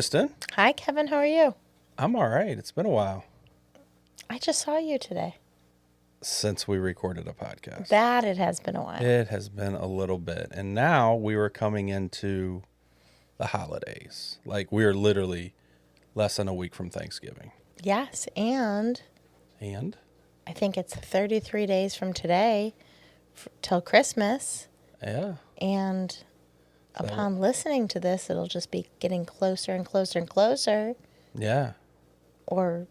Kristen. Hi, Kevin. How are you? I'm all right. It's been a while I just saw you today. since we recorded a podcast. That it has been a while. It has been a little bit. And now we were coming into the holidays. Like, we are literally less than a week from Thanksgiving. Yes, and And? I think it's 33 days from today till Christmas. Yeah. And upon listening to this, it'll just be getting closer and closer and closer. Yeah. Or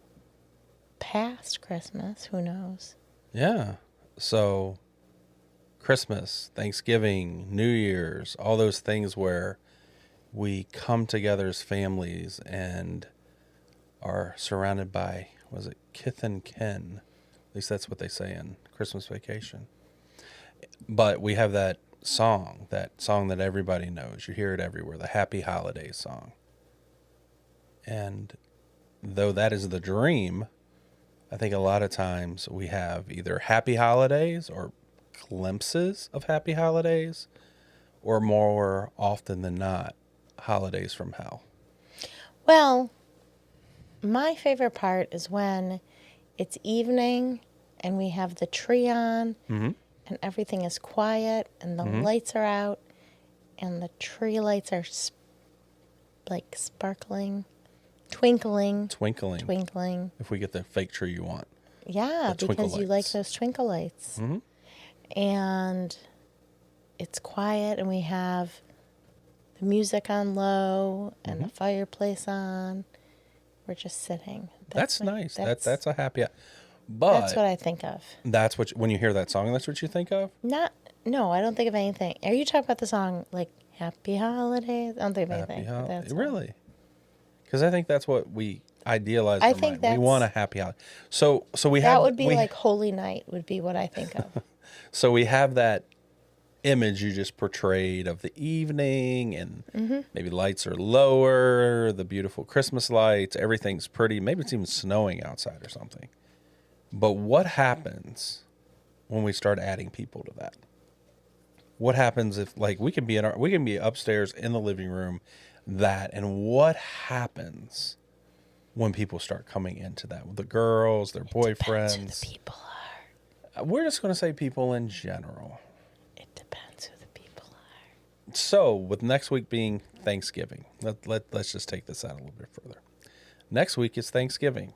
past Christmas. Who knows? Yeah. So, Christmas, Thanksgiving, New Year's, all those things where we come together as families and are surrounded by, was it kith and kin? At least that's what they say in Christmas Vacation. But we have that song that everybody knows. You hear it everywhere, the Happy Holidays song. And though that is the dream, I think a lot of times we have either happy holidays or glimpses of happy holidays, or more often than not, holidays from hell. Well, my favorite part is when it's evening and we have the tree on and everything is quiet and the lights are out and the tree lights are like sparkling, twinkling. If we get the fake tree you want. Yeah, The twinkle because you like lights. those twinkle lights. Mm-hmm. And it's quiet and we have the music on low and the fireplace on. We're just sitting. That's nice. That's a happy. That's But what I think of. that's what when you hear that song, that's what you think of. No, I don't think of anything. Are you talking about the song like Happy Holidays? I don't think of anything. Happy holiday, That's really? Because I think that's what we idealize. I in our think mind. We that's- want a happy holiday. So we that have would be we, like Holy Night would be what I think of. So we have that image you just portrayed of the evening, and maybe lights are lower, the beautiful Christmas lights, everything's pretty. Maybe it's even snowing outside or something. But what happens when we start adding people to that? What happens if, like, we can be upstairs in the living room, and what happens when people start coming into that? The girls, their Depends who boyfriends. the people are. We're just going to say people in general. It depends who the people are. So, with next week being Thanksgiving, let's just take this out a little bit further. Next week is Thanksgiving.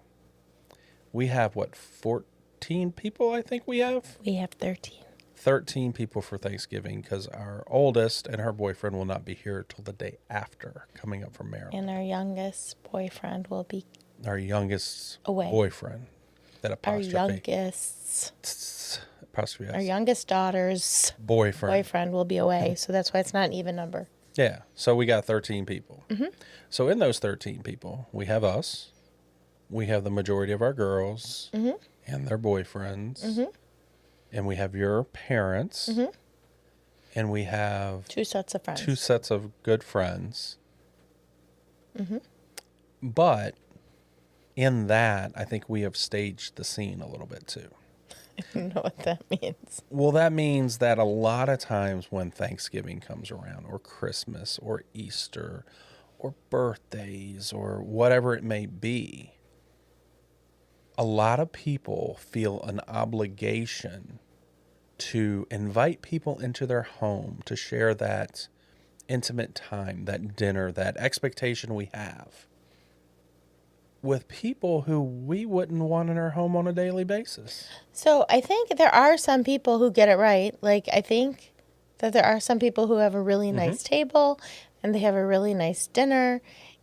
We have, 14 people, I think we have? We have 13. 13 people for Thanksgiving, because our oldest and her boyfriend will not be here till the day after, coming up from Maryland. And our youngest boyfriend will be Our youngest away. boyfriend. That apostrophe. Apostrophe Our S. youngest daughter's boyfriend will be away. So that's why it's not an even number. Yeah. So we got 13 people. So in those 13 people, we have us. We have the majority of our girls and their boyfriends. And we have your parents. And we have 2 sets of friends. 2 sets of good friends. But in that, I think we have staged the scene a little bit too. I don't know what that means. Well, that means that a lot of times when Thanksgiving comes around, or Christmas, or Easter, or birthdays, or whatever it may be, a lot of people feel an obligation to invite people into their home to share that intimate time, that dinner, that expectation we have with people who we wouldn't want in our home on a daily basis. So I think there are some people who get it right. Like, I think that there are some people who have a really nice table and they have a really nice dinner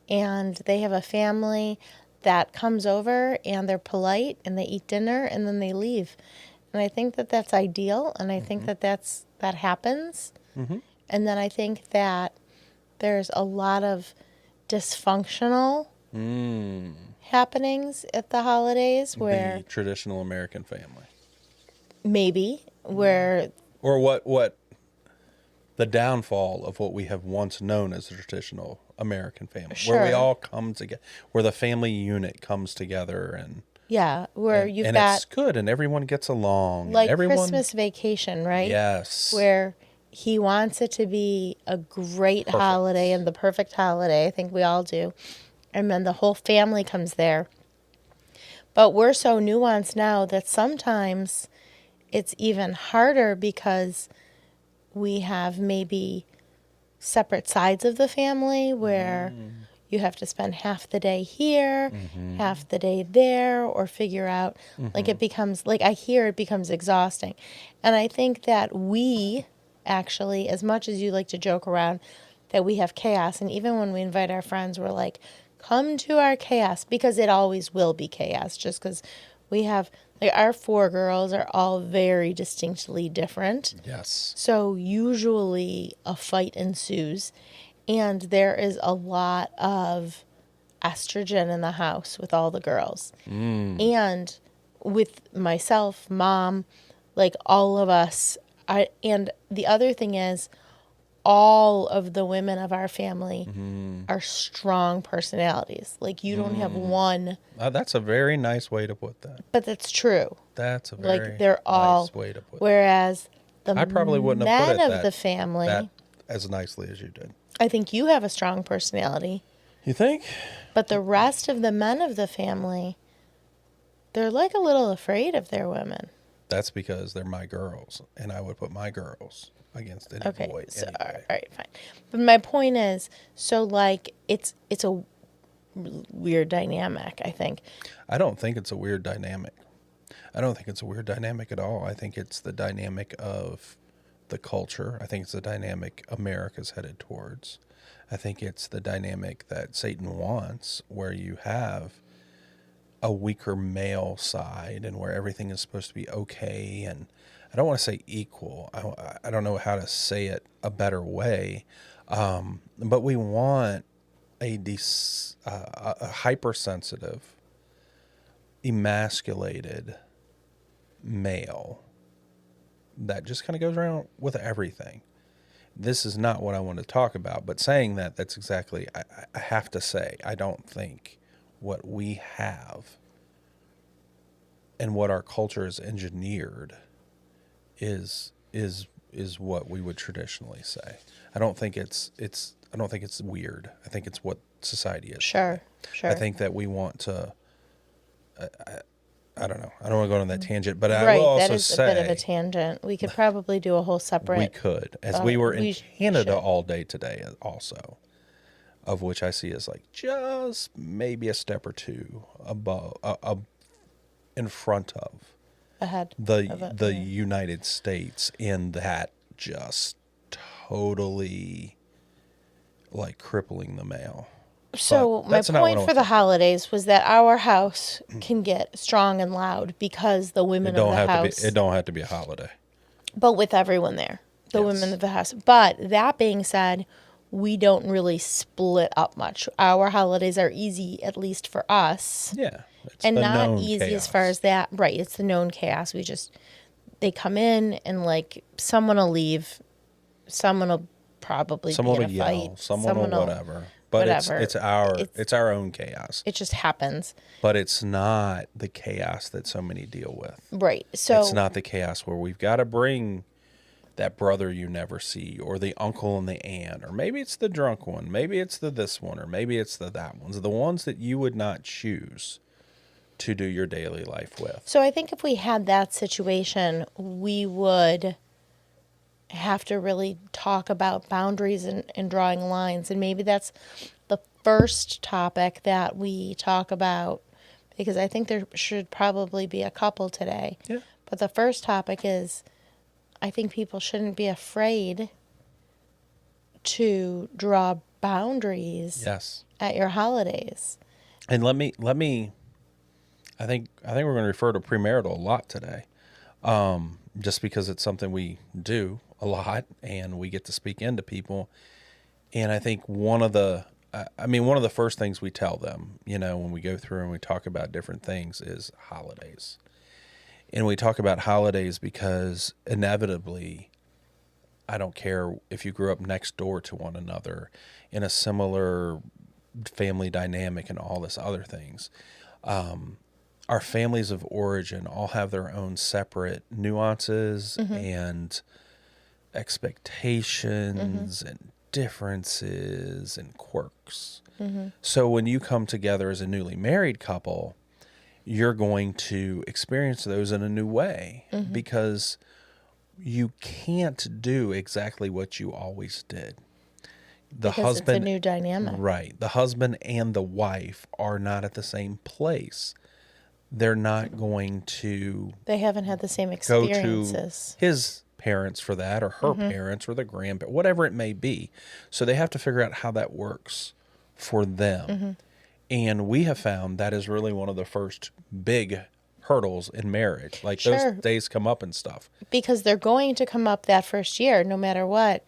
and they have a family that comes over and they're polite and they eat dinner and then they leave. And I think that that's ideal. And I think that that happens. And then I think that there's a lot of dysfunctional happenings at the holidays where The traditional American family. maybe where Or what the downfall of what we have once known as the traditional American family, where we Sure. all come together, where the family unit comes together, and you've and got it's good, and everyone gets along. like everyone, Christmas Vacation, right? yes, Where he wants it to be a great Perfect. holiday and the perfect holiday. I think we all do. And then the whole family comes there. But we're so nuanced now that sometimes it's even harder because we have maybe separate sides of the family where you have to spend half the day here, half the day there, or figure out, like it becomes, like I hear it becomes exhausting. And I think that we actually, as much as you like to joke around that we have chaos, and even when we invite our friends, we're like, come to our chaos, because it always will be chaos, just because we have, like, our four girls are all very distinctly different. Yes. So usually a fight ensues, and there is a lot of estrogen in the house with all the girls. And with myself, mom, like all of us. And the other thing is, all of the women of our family are strong personalities. Like you don't have one, That's a very nice way to put that. but that's true. That's a very Like they're all, nice way to put it. whereas the I probably wouldn't have put men it of that, the family, that as nicely as you did. I think you have a strong personality, You think? but the rest of the men of the family, they're like a little afraid of their women. That's because they're my girls, and I would put my girls against any Okay, boy so all anyway. right, fine. But my point is, so like it's a weird dynamic, I think. I don't think it's a weird dynamic. I don't think it's a weird dynamic at all. I think it's the dynamic of the culture. I think it's the dynamic America's headed towards. I think it's the dynamic that Satan wants, where you have a weaker male side and where everything is supposed to be okay. And I don't want to say equal. I don't know how to say it a better way. But we want a hypersensitive, emasculated male that just kind of goes around with everything. This is not what I want to talk about, but saying that, that's exactly, I have to say, I don't think what we have and what our culture has engineered is what we would traditionally say. I don't think it's weird. I think it's what society is. Sure. I think that we want to. I don't know. I don't want to go on that tangent, but I Right, will that also is say a bit of a tangent. We could probably do a whole separate. we could, as we were in Canada should. all day today, also, of which I see as like just maybe a step or two above, in front of Ahead the United States, in that just totally like crippling the male. So But my that's not what I point want for to the holidays was that our house can get strong and loud because the women of the house. It don't have to be a holiday. But with everyone there, the Yes. women of the house. But that being said, we don't really split up much. Our holidays are easy, at least for us, Yeah, it's and the not known easy chaos. as far as that. Right, it's the known chaos. They come in and like someone will leave, someone will probably Someone be will in a yell, fight, someone will whatever. But whatever. it's our own chaos. It just happens. But it's not the chaos that so many deal with. Right. So It's not the chaos where we've got to bring that brother you never see, or the uncle and the aunt, or maybe it's the drunk one, maybe it's the this one, or maybe it's the that one. The ones that you would not choose to do your daily life with. So I think if we had that situation, we would have to really talk about boundaries and drawing lines. And maybe that's the first topic that we talk about, because I think there should probably be a couple today. Yeah. But the first topic is, I think people shouldn't be afraid to draw boundaries Yes. at your holidays. And let me I think we're going to refer to premarital a lot today. Just because it's something we do a lot and we get to speak into people. And I think one of the first things we tell them, when we go through and we talk about different things, is holidays. And we talk about holidays because inevitably, I don't care if you grew up next door to one another in a similar family dynamic and all this other things. Our families of origin all have their own separate nuances and expectations and differences and quirks. So when you come together as a newly married couple, you're going to experience those in a new way because you can't do exactly what you always did. The Because husband, it's a new dynamic. right? The husband and the wife are not at the same place. They're not going to They haven't had the same go to experiences. his parents for that or her parents or the grandparents, whatever it may be. So they have to figure out how that works for them. And we have found that is really one of the first big hurdles in marriage. Like Sure. those days come up and stuff. Because they're going to come up that first year, no matter what.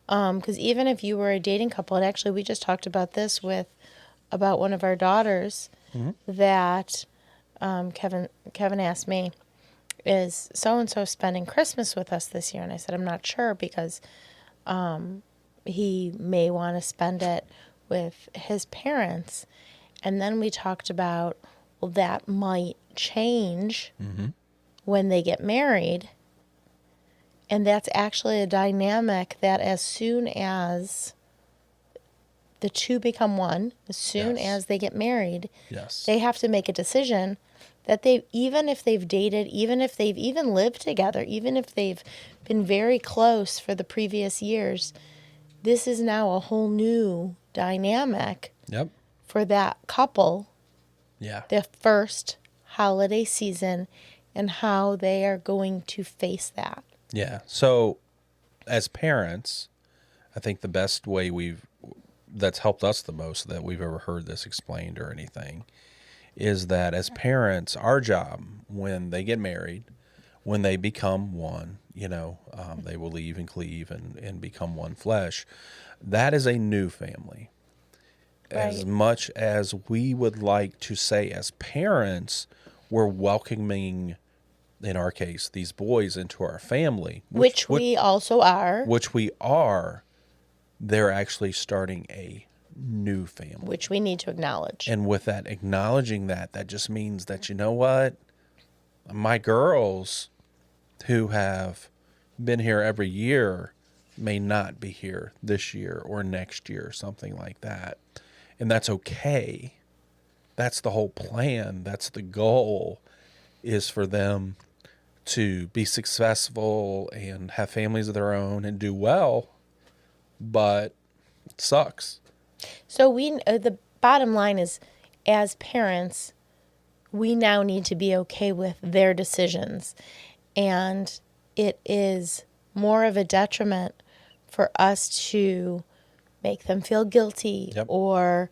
Because even if you were a dating couple, and actually we just talked about this about one of our daughters, that Kevin asked me, is so and so spending Christmas with us this year? And I said, I'm not sure because he may want to spend it with his parents. And then we talked about, well, that might change when they get married. And that's actually a dynamic that as soon as the two become one, as soon Yes. as they get married, Yes. they have to make a decision that even if they've dated, even if they've even lived together, even if they've been very close for the previous years, this is now a whole new dynamic Yep. for that couple, Yeah. the first holiday season, and how they are going to face that. Yeah. So as parents, I think the best way that's helped us the most that we've ever heard this explained or anything is that as parents, our job when they get married, when they become one, they will leave and cleave and become one flesh. That is a new family. As Right. much as we would like to say as parents, we're welcoming, in our case, these boys into our family, Which we also are. which we are, they're actually starting a new family. Which we need to acknowledge. And with that, acknowledging that just means that, you know what? My girls who have been here every year may not be here this year or next year, something like that. And that's okay. That's the whole plan. That's the goal, is for them to be successful and have families of their own and do well. But it sucks. So the bottom line is, as parents, we now need to be okay with their decisions. And it is more of a detriment for us to make them feel guilty Yep. or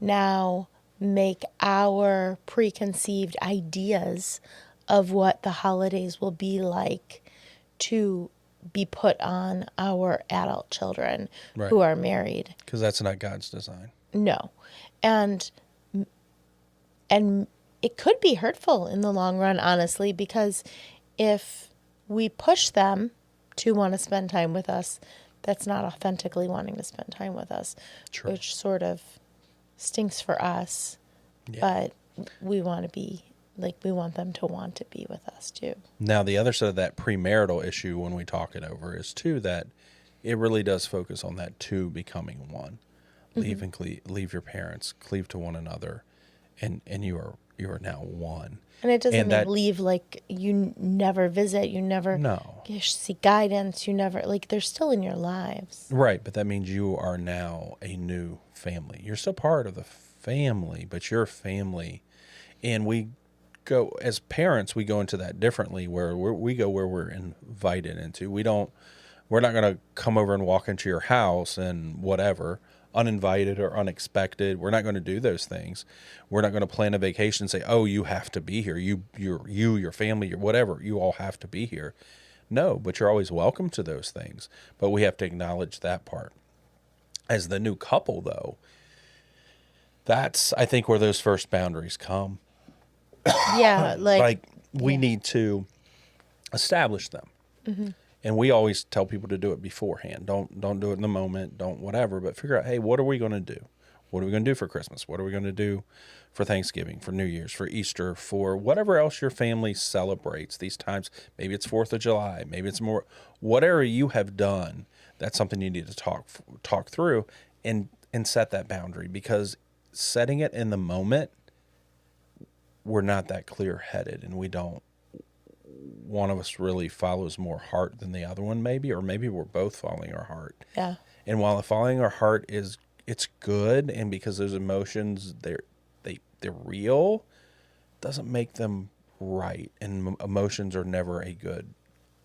now make our preconceived ideas of what the holidays will be like to be put on our adult children Right. who are married. Because that's not God's design. No. And it could be hurtful in the long run, honestly, because if we push them to want to spend time with us, that's not authentically wanting to spend time with us, True. which sort of stinks for us. Yeah. But we want them to want to be with us too. Now, the other side of that premarital issue when we talk it over is, too, that it really does focus on that two becoming one. Leave and leave your parents, cleave to one another, and you are now one. And it doesn't And mean that- leave like you never visit, you never No. seek guidance, you never, like, they're still in your lives. Right, but that means you are now a new family. You're still part of the family, but you're family. And we go, as parents, we go into that differently, where we go where we're invited into. We're not going to come over and walk into your house and whatever, uninvited or unexpected. We're not going to do those things. We're not going to plan a vacation and say, oh, you have to be here. Your family, your whatever, you all have to be here. No, but you're always welcome to those things. But we have to acknowledge that part. As the new couple, though, that's, I think, where those first boundaries come. Yeah, Like we need to establish them. And we always tell people to do it beforehand. Don't do it in the moment. Don't whatever. But figure out, hey, what are we going to do? What are we going to do for Christmas? What are we going to do for Thanksgiving, for New Year's, for Easter, for whatever else your family celebrates these times? Maybe it's 4th of July. Maybe it's more, whatever you have done, that's something you need to talk through and set that boundary, because setting it in the moment, we're not that clear headed, and we don't, one of us really follows more heart than the other one, maybe, or maybe we're both following our heart. Yeah. And while the following our heart it's good, and because those emotions, they're real, doesn't make them right. And emotions are never a good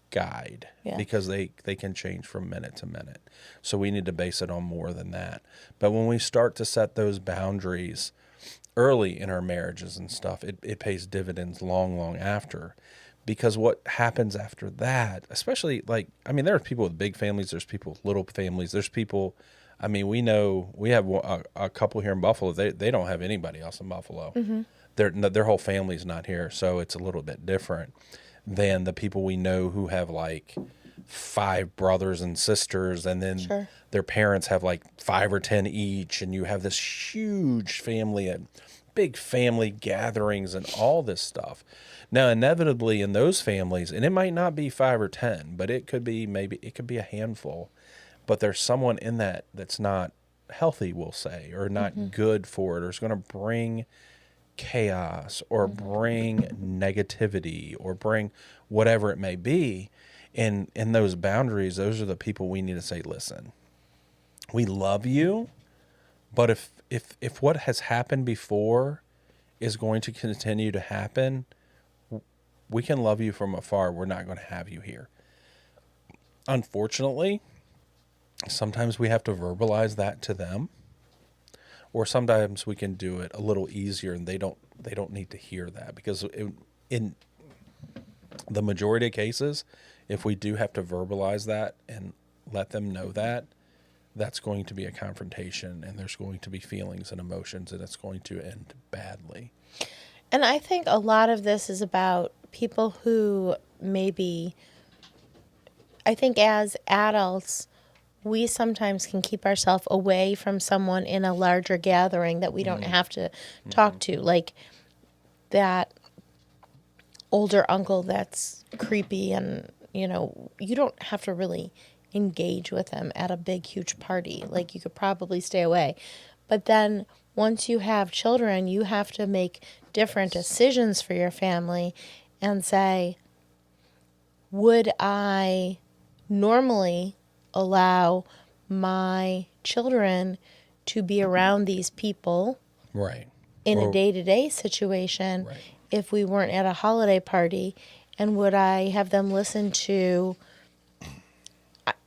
guide, because they can change from minute to minute. So we need to base it on more than that. But when we start to set those boundaries early in our marriages and stuff, it pays dividends long after. Because what happens after that, especially, like, I mean, there are people with big families, there's people with little families, there's people, I mean, we know, we have a couple here in Buffalo, they don't have anybody else in Buffalo. Mm-hmm. Their whole family's not here, so it's a little bit different than the people we know who have like 5 brothers and sisters, and then their parents have like 5 or 10 each, and you have this huge family and big family gatherings and all this stuff. Now, inevitably in those families, and it might not be 5 or 10, but it could be a handful, but there's someone in that that's not healthy, we'll say, or not good for it, or is going to bring chaos or bring negativity or bring whatever it may be. And in those boundaries, those are the people we need to say, listen, we love you, but if what has happened before is going to continue to happen, we can love you from afar. We're not going to have you here. Unfortunately, sometimes we have to verbalize that to them, or sometimes we can do it a little easier, and they don't need to hear that, because in the majority of cases, if we do have to verbalize that and let them know that, that's going to be a confrontation, and there's going to be feelings and emotions, and it's going to end badly. And I think a lot of this is about people who maybe, I think as adults, we sometimes can keep ourselves away from someone in a larger gathering that we don't have to talk to. Like that older uncle that's creepy, and, you know, you don't have to really engage with them at a big, huge party. Like, you could probably stay away. But then once you have children, you have to make different decisions for your family and say, would I normally allow my children to be around these people in a day-to-day situation if we weren't at a holiday party? And would I have them listen to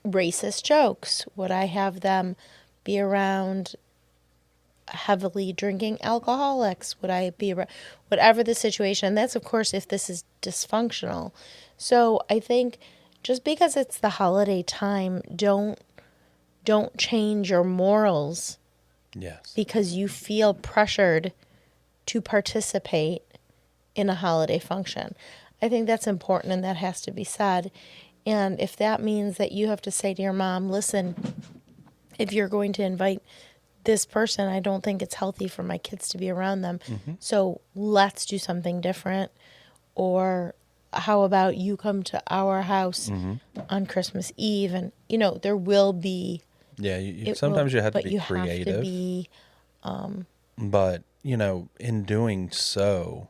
racist jokes? Would I have them be around heavily drinking alcoholics? Would I be around, whatever the situation? That's, of course, if this is dysfunctional. So I think just because it's the holiday time, don't change your morals. Yes. Because you feel pressured to participate in a holiday function. I think that's important, and that has to be said. And if that means that you have to say to your mom, listen, if you're going to invite this person, I don't think it's healthy for my kids to be around them. Mm-hmm. So let's do something different. Or how about you come to our house on Christmas Eve? And, you know, there will be... Yeah, sometimes you have to be creative. Have to be, but, you know, in doing so,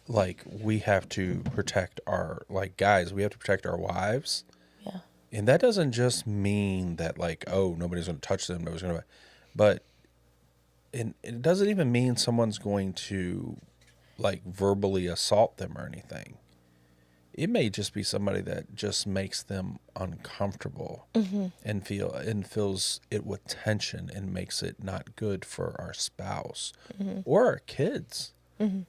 like, we have to protect our, like, guys, we have to protect our wives. Yeah. And that doesn't just mean that, like, oh, nobody's going to touch them, nobody's going to, but it doesn't even mean someone's going to, like, verbally assault them or anything. It may just be somebody that just makes them uncomfortable and fills it with tension and makes it not good for our spouse or our kids.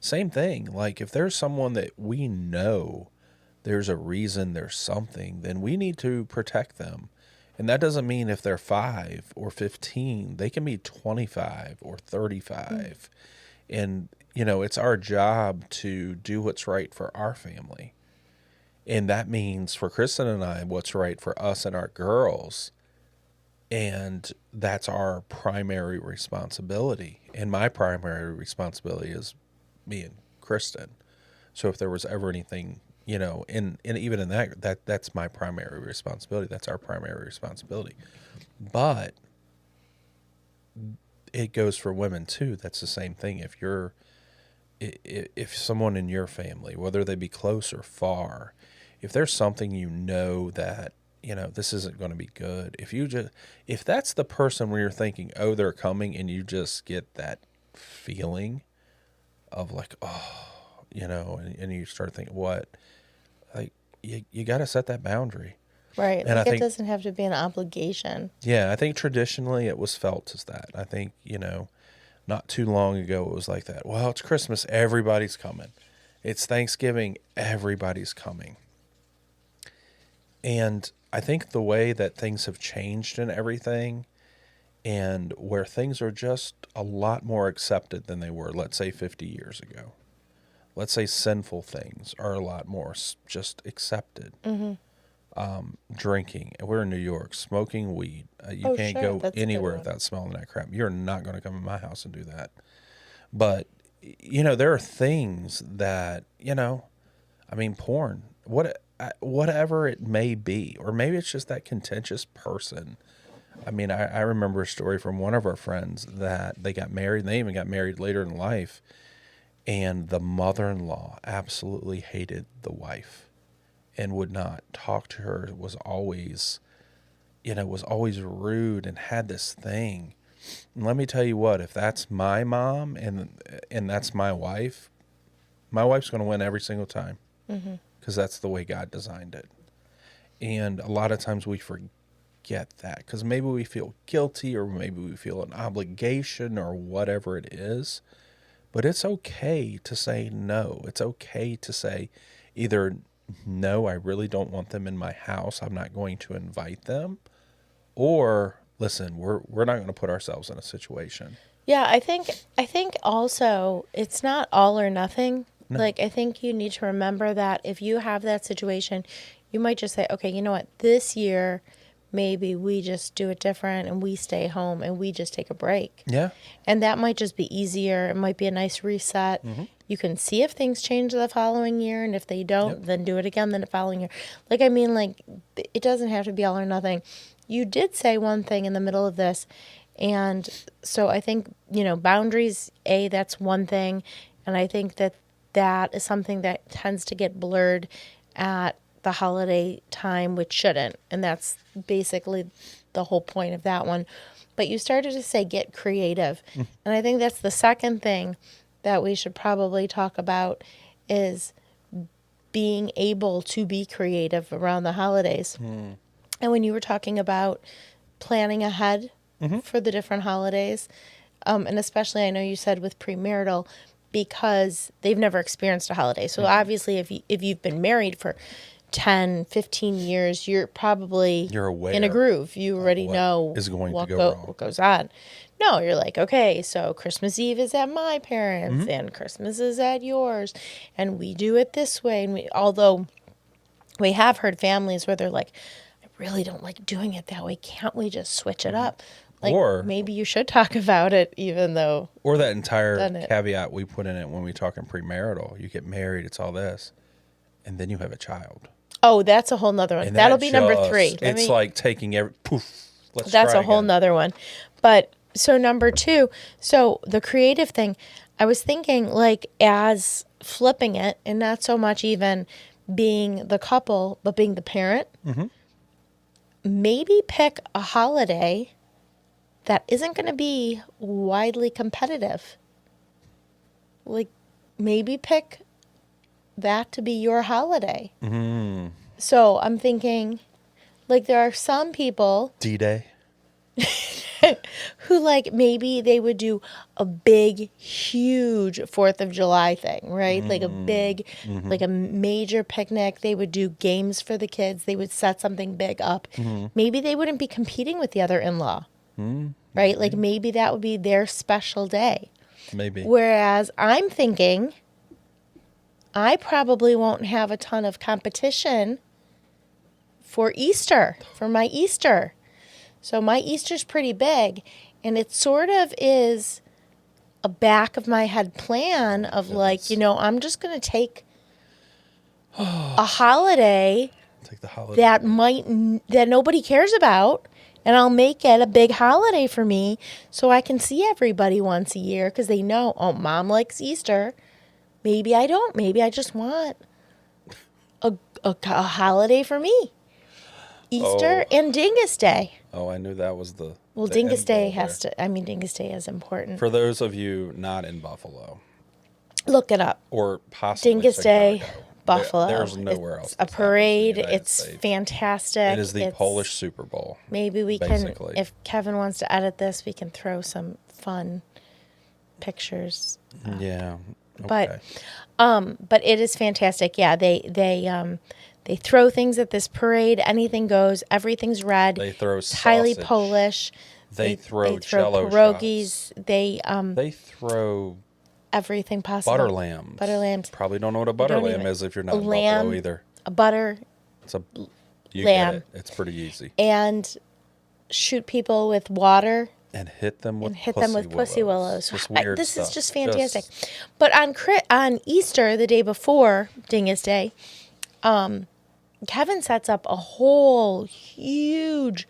Same thing. Like, if there's someone that we know there's a reason, there's something, then we need to protect them. And that doesn't mean if they're 5 or 15, they can be 25 or 35. And, you know, it's our job to do what's right for our family. And that means for Kristen and I, what's right for us and our girls And that's our primary responsibility. And my primary responsibility is me and Kristen. So if there was ever anything, and even in that's my primary responsibility. That's our primary responsibility. But it goes for women too. That's the same thing. If someone in your family, whether they be close or far, if there's something that this isn't going to be good, if that's the person where you're thinking, oh, they're coming, and you just get that feeling of like, oh, and you start thinking, what, like, you got to set that boundary. Right. And I Like, it think, doesn't have to be an obligation. yeah, I think traditionally it was felt as that. I think, not too long ago it was like that. Well, it's Christmas, everybody's coming. It's Thanksgiving, everybody's coming. And I think the way that things have changed and everything, and where things are just a lot more accepted than they were, let's say 50 years ago. Let's say sinful things are a lot more just accepted. Mm-hmm. Drinking, we're in New York, smoking weed. You Oh, can't sure. go That's a good anywhere one. without smelling that crap. You're not going to come in my house and do that. But, there are things that, I mean, porn, whatever it may be, or maybe it's just that contentious person. I mean, I remember a story from one of our friends that they got married, and they even got married later in life, and the mother-in-law absolutely hated the wife and would not talk to her, was always rude and had this thing. And let me tell you what, if that's my mom and that's my wife's going to win every single time, because that's the way God designed it. And a lot of times we forget that because maybe we feel guilty, or maybe we feel an obligation, or whatever it is. But it's okay to say no. It's okay to say either, no, I really don't want them in my house, I'm not going to invite them, or listen, we're not going to put ourselves in a situation. Yeah, I think also it's not all or nothing. No. Like, I think you need to remember that if you have that situation, you might just say, okay, you know what, this year maybe we just do it different and we stay home and we just take a break. Yeah. And that might just be easier. It might be a nice reset. Mm-hmm. You can see if things change the following year, and if they don't, Yep. then do it again the following year. Like, I mean, like, it doesn't have to be all or nothing. You did say one thing in the middle of this, and so I think, boundaries, that's one thing, and I think that is something that tends to get blurred at the holiday time, which shouldn't, and that's basically the whole point of that one. But you started to say get creative, and I think that's the second thing that we should probably talk about is being able to be creative around the holidays. And when you were talking about planning ahead for the different holidays, and especially I know you said with premarital, because they've never experienced a holiday. So obviously if you've been married for 10, 15 years, you're aware in a groove. You already what know is going to go wrong. what goes on. No, you're like, okay, so Christmas Eve is at my parents and Christmas is at yours, and we do it this way. And although we have heard families where they're like, I really don't like doing it that way. Can't we just switch it up? Like, Or maybe you should talk about it, even though. or that entire Done it. caveat we put in it when we talk in premarital. You get married, it's all this, and then you have a child. Oh, that's a whole nother one. And That'll that be number just- 3. It's like taking every poof. Let's That's try a whole again. nother one. But so number 2, so the creative thing, I was thinking like as flipping it and not so much even being the couple, but being the parent. Maybe pick a holiday that isn't going to be widely competitive. Like, maybe pick that to be your holiday. So I'm thinking, like, there are some people D-Day. who, like, maybe they would do a big, huge 4th of July thing, right? Like a big, like a major picnic. They would do games for the kids. They would set something big up. Maybe they wouldn't be competing with the other in-law, right? Like, maybe that would be their special day. Maybe. Whereas I'm thinking I probably won't have a ton of competition for Easter, for my Easter. So my Easter's pretty big, and it sort of is a back of my head plan of like, I'm just going to take a holiday Take the holiday. that nobody cares about, and I'll make it a big holiday for me so I can see everybody once a year because they know, oh, Mom likes Easter. Maybe I don't. Maybe I just want a holiday for me. Easter and Dingus Day. Oh, I knew that was the Well, the Dingus end Day goal has to. I mean, Dingus Day is important. For those of you not in Buffalo, Look it up. or possibly Dingus Day, Chicago, Buffalo. there's nowhere else. It's a this happens in the parade. United It's States. fantastic. It is the Polish Super Bowl. Maybe we basically. can, if Kevin wants to edit this, we can throw some fun pictures. Yeah. Okay. But it is fantastic. Yeah, they throw things at this parade. Anything goes. Everything's red. They throw It's highly sausage. Polish. They throw Jell-O pierogies. shots. They throw everything possible. butter lambs. Butter lambs. Probably don't know what a butter don't lamb even- is if you're not in lamb. Buffalo either. A butter It's a you lamb. get it. It's pretty easy. and shoot people with water. And hit them with Pussy willows. Just weird This stuff. is just fantastic. But on Easter, the day before Dingus Day, Kevin sets up a whole huge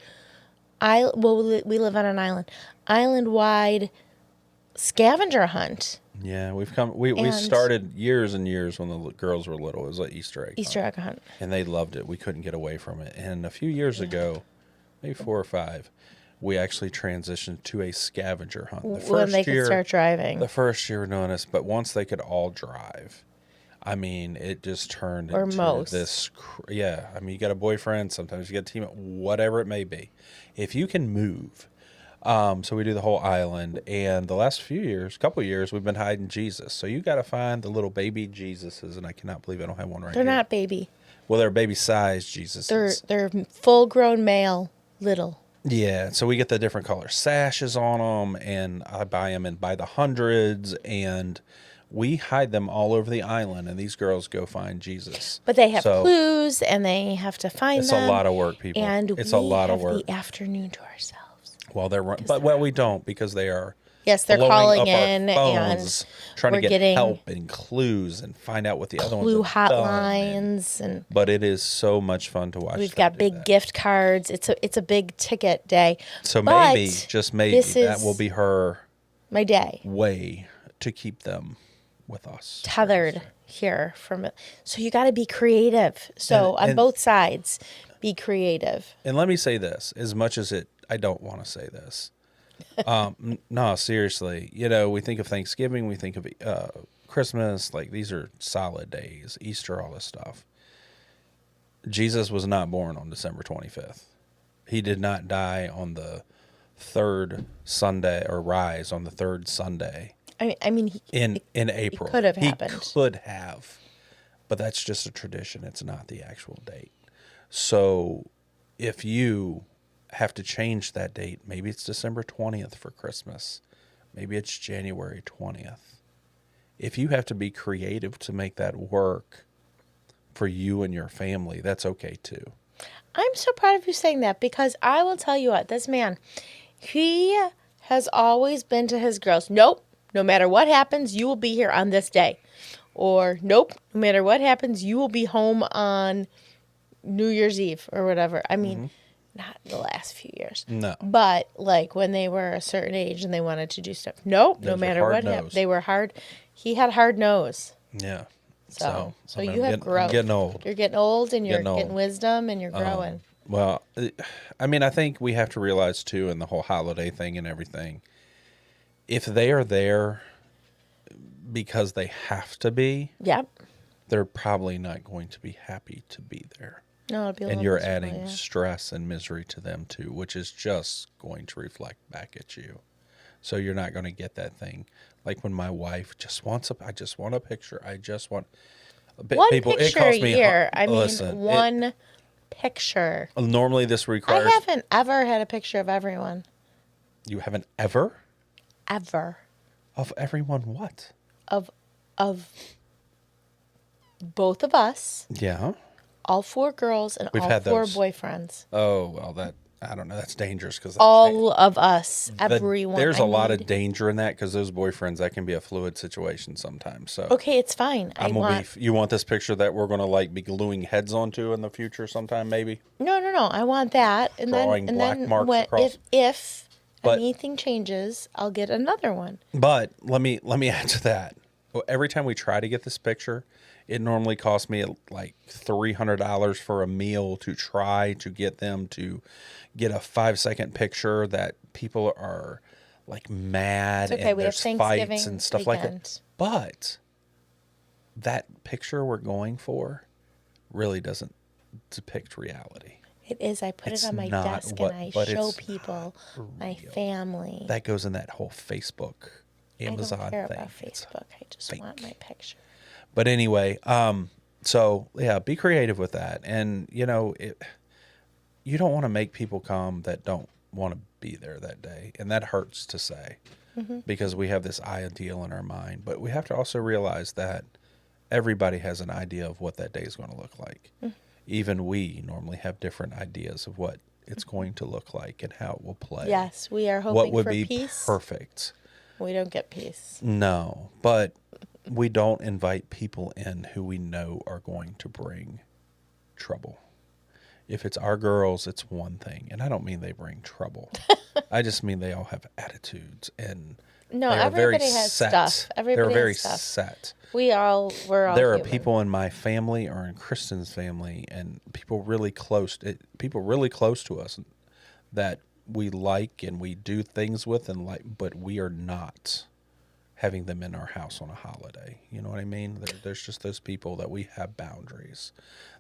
we live on an island-wide scavenger hunt. Yeah, we And- started years and years when the girls were little. It was like Easter egg. Easter hunt. egg hunt. And they loved it. We couldn't get away from it. And a few years ago, maybe 4 or 5, we actually transitioned to a scavenger hunt. When they could start driving. The first year doing this, but once they could all drive, I mean, it just turned Or into most. this. Yeah, I mean, you got a boyfriend, sometimes you get a team, whatever it may be. If you can move. So we do the whole island, and the last couple years, we've been hiding Jesus. So you got to find the little baby Jesuses, and I cannot believe I don't have one right They're here. not baby. Well, they're baby-sized Jesuses. They're full-grown male, little. Yeah, so we get the different color sashes on them, and I buy them by the hundreds, and we hide them all over the island, and these girls go find Jesus. But they have So clues, and they have to find it's them. a lot of work, people. And it's we a lot have of work. the afternoon to ourselves. Well, well, we don't because they are. Yes, they're blowing calling up our in, phones, and trying to we're get getting help and clues and find out what the other clue ones have done. hotlines, and But it is so much fun to watch. we've them got do big that. gift cards. It's a big ticket day. So But maybe, just maybe, this that is will be her my day. way to keep them with us. Tethered here from it. So you got to be creative. So on And- both sides, be creative. And let me say this, as much as I don't want to say this. No, seriously. We think of Thanksgiving, we think of Christmas, like these are solid days, Easter, all this stuff. Jesus was not born on December 25th. He did not die on the third Sunday or rise on the third Sunday I mean, in April. could have happened. He could have, but that's just a tradition. It's not the actual date. So if you have to change that date, maybe it's December 20th for Christmas. Maybe it's January 20th. If you have to be creative to make that work for you and your family, that's okay too. I'm so proud of you saying that, because I will tell you what, this man, he has always been to his girls. Nope, no matter what happens, you will be here on this day. Or nope, no matter what happens, you will be home on New Year's Eve or whatever. I mean, not the last few years. No. But like when they were a certain age and they wanted to do stuff. Nope, no Those are matter hard what nose. happened. They were hard. He had hard nose. Yeah. So I'm you have growth. I'm getting old. You're getting old, and you're Getting old. getting wisdom, and you're growing. Well, I mean, I think we have to realize too, in the whole holiday thing and everything, if they are there because they have to be, Yep. they're probably not going to be happy to be there. No, it'll be a And little you're miserable, adding yeah. stress and misery to them too, which is just going to reflect back at you. So you're not going to get that thing. Like when my wife just wants I just want a picture. I just want One people. picture It costs a me. year. I mean, listen, one picture. normally this I requires. haven't ever had a picture of everyone. You haven't ever Ever. of everyone. What? Of both of us, Yeah. all 4 girls, and We've all had 4 those. boyfriends. Oh well, that I don't know. That's dangerous because All of us, everyone. there's a a lot of danger in that because those boyfriends, that can be a fluid situation sometimes. So Okay, it's fine. I'm gonna be. You want this picture that we're gonna like be gluing heads onto in the future sometime, maybe No. I want that, and drawing black marks across. if But anything changes, I'll get another one. but let me add to that. Well, every time we try to get this picture, it normally costs me like $300 for a meal to try to get them to get a 5-second picture that people are like mad It's okay. and We have there's Thanksgiving fights and stuff like that. weekend. But that picture we're going for really doesn't depict reality. It is. I put It's it on my not desk what- and I but show it's people my real. family. That goes in that whole Facebook, Amazon I don't care thing. about It's Facebook. I just fake. want my picture. But anyway, so yeah, be creative with that, and you don't want to make people come that don't want to be there that day, and that hurts to say, because we have this ideal in our mind, but we have to also realize that everybody has an idea of what that day is going to look like. Even we normally have different ideas of what it's going to look like and how it will play. Yes, we are hoping What would for be peace. perfect? We don't get peace. No, but we don't invite people in who we know are going to bring trouble. If it's our girls, it's one thing. And I don't mean they bring trouble. I just mean they all have attitudes and No, they are very everybody has set. stuff. Everybody They're very has stuff. set. We're all There are human. people in my family or in Kristen's family and people really close to us that we like and we do things with and like, but we are not having them in our house on a holiday. You know what I mean? There's just those people that we have boundaries,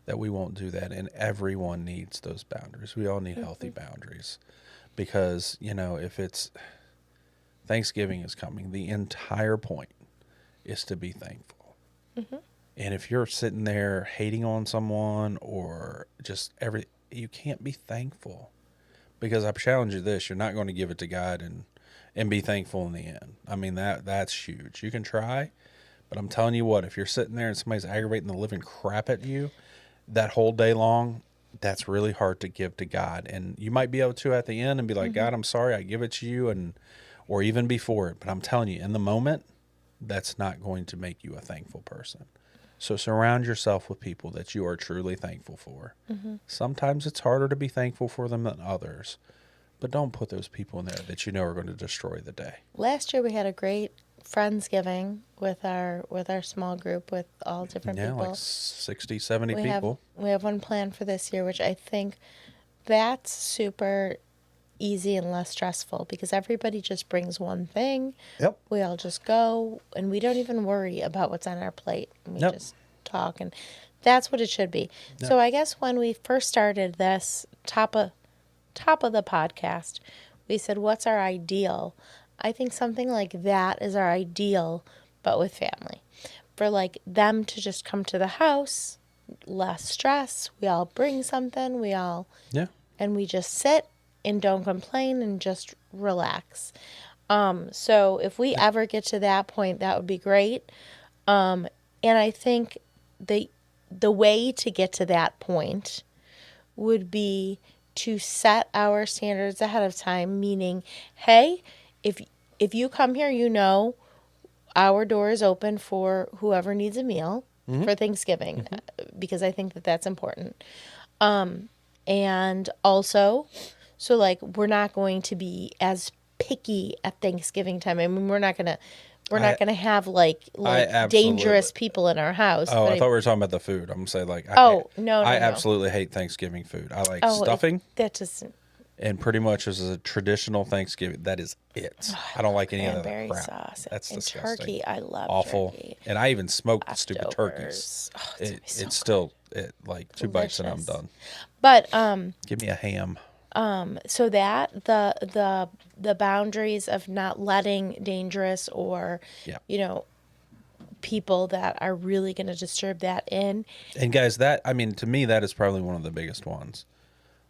that we won't do that. And everyone needs those boundaries. We all need healthy boundaries because, if it's Thanksgiving is coming, the entire point is to be thankful. And if you're sitting there hating on someone or just you can't be thankful, because I challenge you this, you're not going to give it to God and be thankful in the end. I mean, that's huge. You can try, but I'm telling you what, if you're sitting there and somebody's aggravating the living crap at you that whole day long, that's really hard to give to God. And you might be able to at the end and be like, God, I'm sorry, I give it to you, or even before it. But I'm telling you, in the moment, that's not going to make you a thankful person. So surround yourself with people that you are truly thankful for. Sometimes it's harder to be thankful for them than others, but don't put those people in there that you know are going to destroy the day. Last year we had a great Friendsgiving with our small group with all different Yeah, people. like 60, 70 people. We have one planned for this year, which I think that's super easy and less stressful because everybody just brings one thing. Yep. We all just go and we don't even worry about what's on our plate. We Yep. just talk, and that's what it should be. Yep. So I guess when we first started this top of the podcast, we said, what's our ideal? I think something like that is our ideal, but with family. For like them to just come to the house, less stress. We all bring something. Yeah. And we just sit and don't complain and just relax. So if we ever get to that point, that would be great. And I think the way to get to that point would be to set our standards ahead of time, meaning, hey, if you come here, our door is open for whoever needs a meal for Thanksgiving, because I think that that's important. And also, so like we're not going to be as picky at Thanksgiving time. I mean, we're not gonna have like dangerous people in our house. Oh, but I thought we were talking about the food. I'm gonna say like, no, I absolutely hate Thanksgiving food. I like stuffing. That just And pretty much as a traditional Thanksgiving, that is it. I don't like any of that cranberry crap. sauce That's and disgusting. turkey. I love awful. turkey. And I even smoked the stupid Leftovers. turkeys. Oh, it's gonna be so It's still like 2 bites and I'm delicious. done. But Give me a ham. so that the boundaries of not letting dangerous or Yeah. people that are really going to disturb that in. And guys, to me, that is probably one of the biggest ones.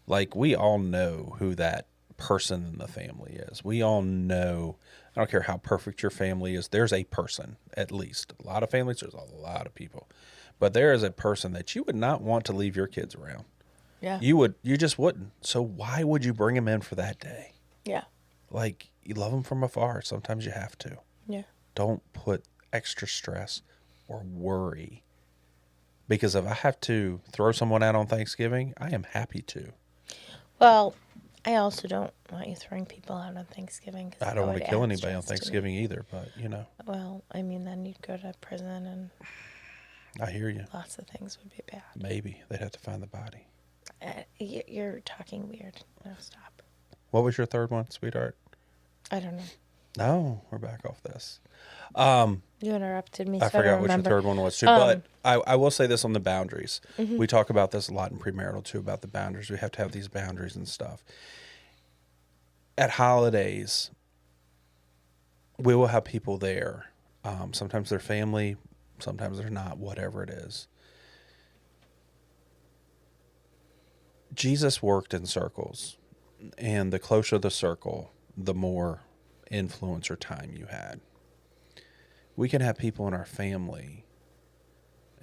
Like, we all know who that person in the family is. We all know, I don't care how perfect your family is, there's a person, at least. A lot of families, there's a lot of people. But there is a person that you would not want to leave your kids around. Yeah. You just wouldn't. So why would you bring them in for that day? Yeah. Like, you love them from afar. Sometimes you have to. Yeah. Don't put extra stress or worry. Because if I have to throw someone out on Thanksgiving, I am happy to. Well, I also don't want you throwing people out on Thanksgiving. 'Cause I that don't want would to kill add anybody on stress to me. Thanksgiving either, but, Well, I mean, then you'd go to prison and I hear you. lots of things would be bad. Maybe they'd have to find the body. You're talking weird. No, stop. What was your third one, sweetheart? I don't know. No, we're back off this. You interrupted me. I So forgot don't what your remember. third one was too. But I will say this on the boundaries. We talk about this a lot in premarital too, about the boundaries. We have to have these boundaries and stuff. At holidays, we will have people there. Sometimes they're family, sometimes they're not, whatever it is. Jesus worked in circles, and the closer the circle, the more influence or time you had. We can have people in our family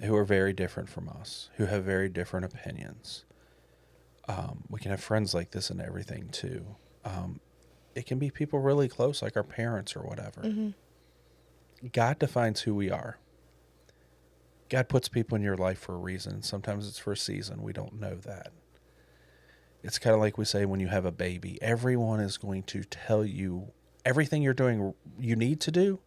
who are very different from us, who have very different opinions. We can have friends like this and everything too. It can be people really close, like our parents or whatever. God defines who we are. God puts people in your life for a reason. Sometimes it's for a season. We don't know that. It's kind of like we say when you have a baby. Everyone is going to tell you everything you're doing, you need to do,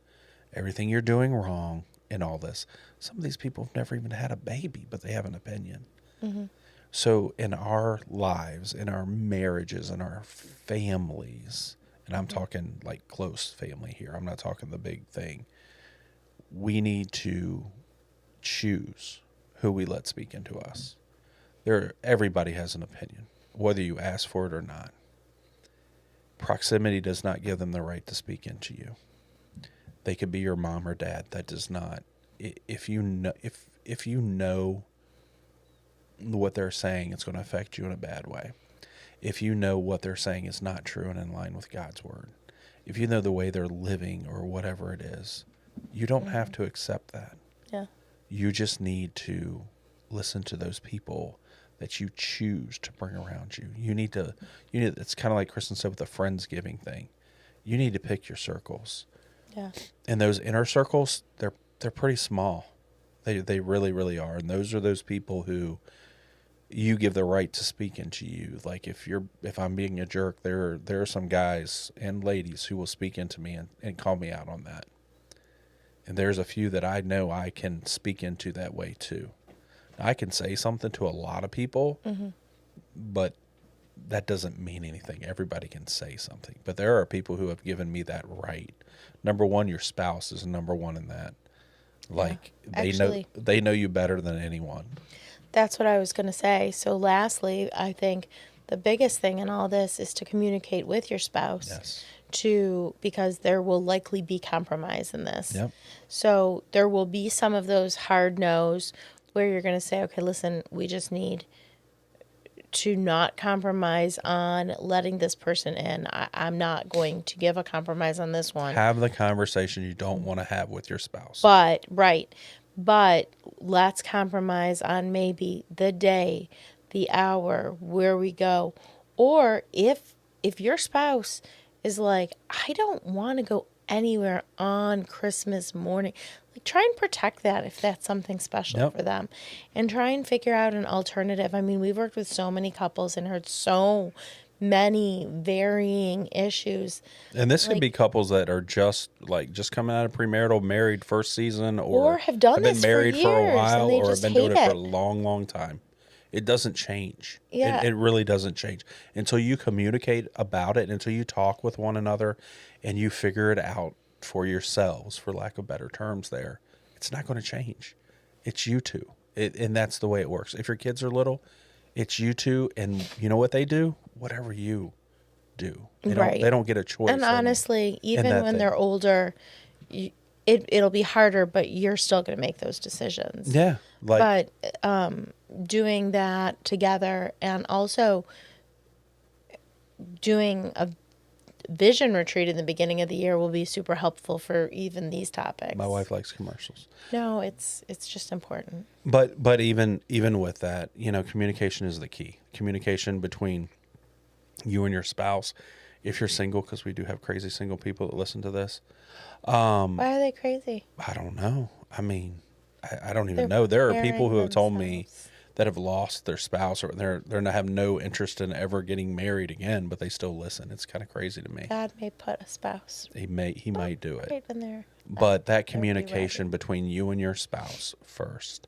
everything you're doing wrong, and all this. Some of these people have never even had a baby, but they have an opinion. So in our lives, in our marriages, in our families, and I'm talking like close family here, I'm not talking the big thing, we need to choose who we let speak into us. Everybody has an opinion, whether you ask for it or not. Proximity does not give them the right to speak into you. They could be your mom or dad. That does not. If you know what they're saying, it's going to affect you in a bad way. If you know what they're saying is not true and in line with God's word, if you know the way they're living or whatever it is, you don't have to accept that. Yeah. You just need to listen to those people that you choose to bring around you. It's kind of like Kristen said with the Friendsgiving thing. You need to pick your circles. Yeah. And those inner circles, they're pretty small. They really, really are. And those are those people who you give the right to speak into you. Like if I'm being a jerk, there are some guys and ladies who will speak into me and call me out on that. And there's a few that I know I can speak into that way too. I can say something to a lot of people, but that doesn't mean anything. Everybody can say something. But there are people who have given me that right. Number one, your spouse is number one in that. Like they know you better than anyone. That's what I was going to say. So lastly, I think the biggest thing in all this is to communicate with your spouse. Yes. Because there will likely be compromise in this. Yep. So there will be some of those hard no's where you're going to say, okay, listen, we just need to not compromise on letting this person in. I'm not going to give a compromise on this one. Have the conversation you don't want to have with your spouse. But let's compromise on maybe the day, the hour, where we go. Or if your spouse is like, I don't want to go anywhere on Christmas morning, like try and protect that if that's something special for them, and try and figure out an alternative. I mean, we've worked with so many couples and heard so many varying issues. And this could be couples that are just coming out of premarital, married first season, or have done been this married for a years, while, and they or have just been hate doing it for it. a long, long time. It doesn't change. Yeah. It really doesn't change until you communicate about it, until you talk with one another and you figure it out for yourselves, for lack of better terms there. It's not going to change. It's you two. And that's the way it works. If your kids are little, it's you two, and you know what they do? Whatever you do. They don't get a choice. And honestly, even when they're older, it'll be harder, but you're still going to make those decisions. Yeah. But doing that together, and also doing vision retreat in the beginning of the year will be super helpful for even these topics. My wife likes commercials. No, it's just important. But even with that, communication is the key. Communication between you and your spouse. If you're single, because we do have crazy single people that listen to this. Why are they crazy? I don't know. I mean, I don't even know. There are people who have told me that have lost their spouse, or they're not have no interest in ever getting married again, but they still listen. It's kind of crazy to me. God may put a spouse. He might do it. Right in there. But that communication between you and your spouse first.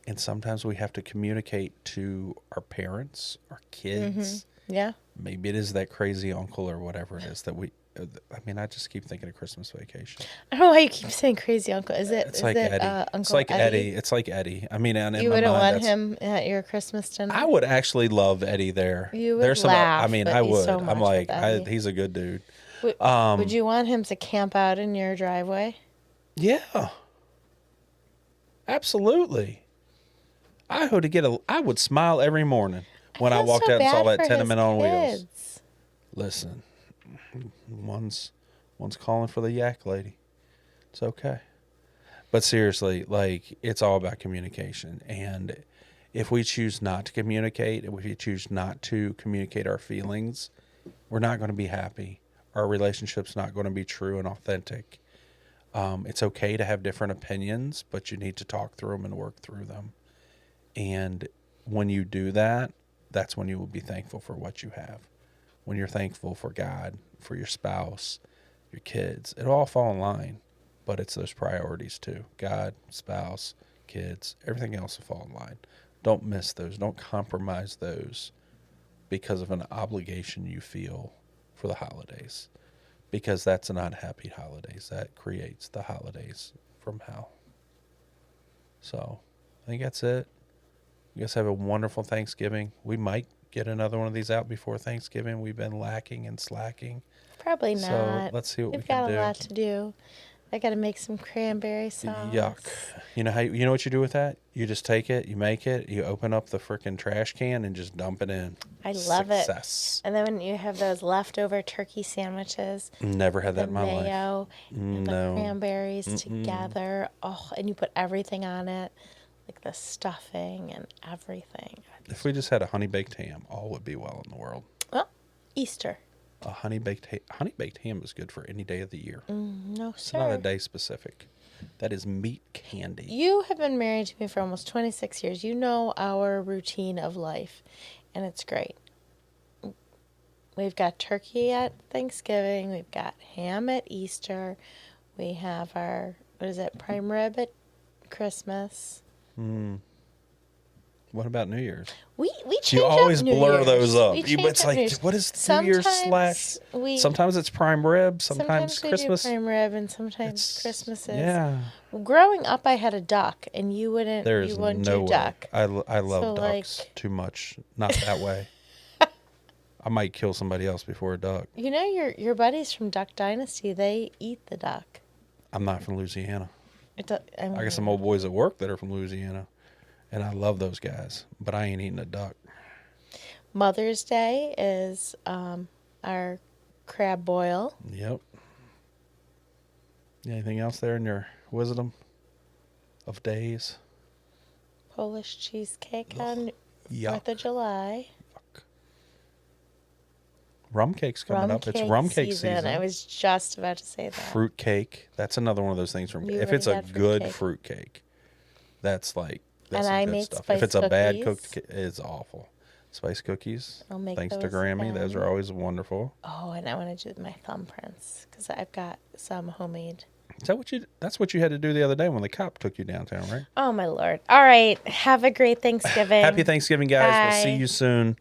And sometimes we have to communicate to our parents, our kids. Yeah. Maybe it is that crazy uncle or whatever it is that I just keep thinking of Christmas Vacation. I don't know why you keep saying crazy uncle. Is it Eddie. Uncle it's like Eddie? It's like Eddie. I mean, and You wouldn't want him at your Christmas dinner? I would actually love Eddie there. You would laugh. I would. So I'm like, he's a good dude. Would you want him to camp out in your driveway? Yeah. Absolutely. I would smile every morning when I walked out and saw that tenement on wheels. Listen, one's calling for the yak lady. It's okay. But seriously, like, it's all about communication. And if we choose not to communicate, if we choose not to communicate our feelings, we're not going to be happy. Our relationship's not going to be true and authentic. It's okay to have different opinions, but you need to talk through them and work through them. And when you do that, that's when you will be thankful for what you have. When you're thankful for God, for your spouse, your kids, it'll all fall in line. But it's those priorities too. God, spouse, kids, everything else will fall in line. Don't miss those. Don't compromise those because of an obligation you feel for the holidays. Because that's not happy holidays. That creates the holidays from hell. So I think that's it. You guys have a wonderful Thanksgiving. We might get another one of these out before Thanksgiving. We've been lacking and slacking. Probably not. So let's see what we can do. We've got a lot to do. I got to make some cranberry sauce. Yuck. You know what you do with that? You just take it, you make it, you open up the freaking trash can and just dump it in. I love Success. it. And then when you have those leftover turkey sandwiches. Never had that in my life. The mayo and the cranberries together. Oh, and you put everything on it. Like the stuffing and everything. If we just had a honey baked ham, all would be well in the world. Well, Easter. A honey baked ham is good for any day of the year. No, sir. It's not a day specific. That is meat candy. You have been married to me for almost 26 years. You know our routine of life, and it's great. We've got turkey at Thanksgiving. We've got ham at Easter. We have our, prime rib at Christmas. What about New Year's? We change You always up New blur Year's. those up. It's like, what is New Year's slash? Sometimes it's prime rib. Sometimes Christmas. We do prime rib, and sometimes Christmas is. Yeah. Growing up, I had a duck, and you wouldn't. There's you wouldn't no do way. duck. I love So, ducks too much. Not that way. I might kill somebody else before a duck. You know, your buddies from Duck Dynasty, they eat the duck. I'm not from Louisiana. I I got some old boys at work that are from Louisiana, and I love those guys, but I ain't eating a duck. Mother's Day is our crab boil. Yep. Anything else there in your wisdom of days? Polish cheesecake on Yuck. 4th of July. Rum cake's coming up. It's rum cake season. I was just about to say that. Fruit cake. That's another one of those things from. If it's a good fruit cake, that's some good stuff. If it's a bad cooked cake, it's awful. Spice cookies. I'll make thanks to those Grammy. Those are always wonderful. Oh, and I want to do my thumbprints because I've got some homemade. Is that that's what you had to do the other day when the cop took you downtown, right? Oh my Lord. All right. Have a great Thanksgiving. Happy Thanksgiving, guys. Bye. We'll see you soon.